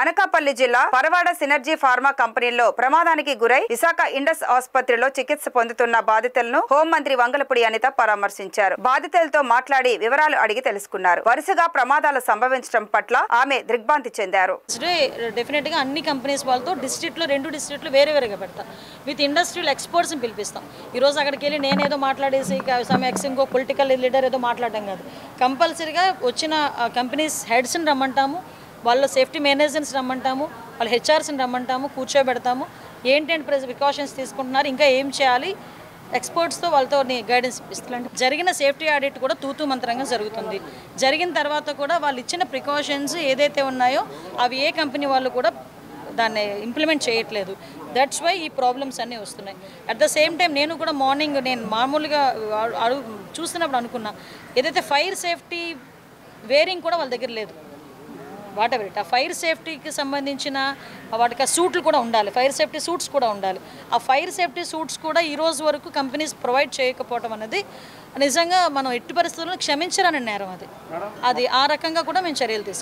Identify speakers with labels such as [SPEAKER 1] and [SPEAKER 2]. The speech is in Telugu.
[SPEAKER 1] అనకాపల్లి జిల్లా పరవాడ సినర్జీ ఫార్మా కంపెనీలో ప్రమాదానికి గురై విశాఖ ఇండస్ ఆసుపత్రిలో చికిత్స పొందుతున్న బాధితులను హోంమంత్రి వంగలపూడి అనిత పరామర్శించారు. బాధితులతో మాట్లాడి వివరాలు అడిగి తెలుసుకున్నారు. వరుసగా ప్రమాదాలు సంభవించడం పట్ల ఆమె దిగ్భ్రాంతి చెందారు.
[SPEAKER 2] డెఫినెట్ గా అన్ని కంపెనీస్ వాళ్ళతో డిస్ట్రిక్ట్ లో 2 డిస్ట్రిక్ట్లు వేరేగా పెడతాం. విత్ ఇండస్ట్రియల్ ఎక్స్పర్ట్స్ ని పిలిపిస్తాం. ఈ రోజు అక్కడికి వెళ్ళి నేనేదో మాట్లాడేసి ఇంకో పొలిటికల్ లీడర్ ఏదో మాట్లాడడం కాదు. కంపల్సరీగా వచ్చిన కంపెనీస్ హెడ్స్ ని రమ్మంటాము, వాళ్ళ సేఫ్టీ మేనేజర్స్ రమ్మంటాము, వాళ్ళ హెచ్ఆర్స్ని రమ్మంటాము, కూర్చోబెడతాము. ఏంటంటే ప్రికాషన్స్ తీసుకుంటున్నారు, ఇంకా ఏం చేయాలి, ఎక్స్పర్ట్స్తో వాళ్ళతో గైడెన్స్ ఇస్తాం. జరిగిన సేఫ్టీ ఆడిట్ కూడా తూతూ మంత్రంగా జరుగుతుంది. జరిగిన తర్వాత కూడా వాళ్ళు ఇచ్చిన ప్రికాషన్స్ ఏదైతే ఉన్నాయో అవి ఏ కంపెనీ వాళ్ళు కూడా దాన్ని ఇంప్లిమెంట్ చేయట్లేదు. దట్స్ వై ఈ ప్రాబ్లమ్స్ అన్నీ వస్తున్నాయి. అట్ ద సేమ్ టైం నేను కూడా మార్నింగ్ నేను మామూలుగా చూస్తున్నప్పుడు అనుకున్నా, ఏదైతే ఫైర్ సేఫ్టీ వేరింగ్ కూడా వాళ్ళ దగ్గర లేదు. వాట్ ఎవర్ ఇట్, ఆ ఫైర్ సేఫ్టీకి సంబంధించిన వాటికి సూట్లు కూడా ఉండాలి, ఫైర్ సేఫ్టీ సూట్స్ కూడా ఉండాలి. ఆ ఫైర్ సేఫ్టీ సూట్స్ కూడా ఈ రోజు వరకు కంపెనీస్ ప్రొవైడ్ చేయకపోవడం అనేది నిజంగా మనం ఎట్టి పరిస్థితుల్లో క్షమించరాని నేరం. అది ఆ రకంగా కూడా మేము చర్యలు తీసుకుంటాం.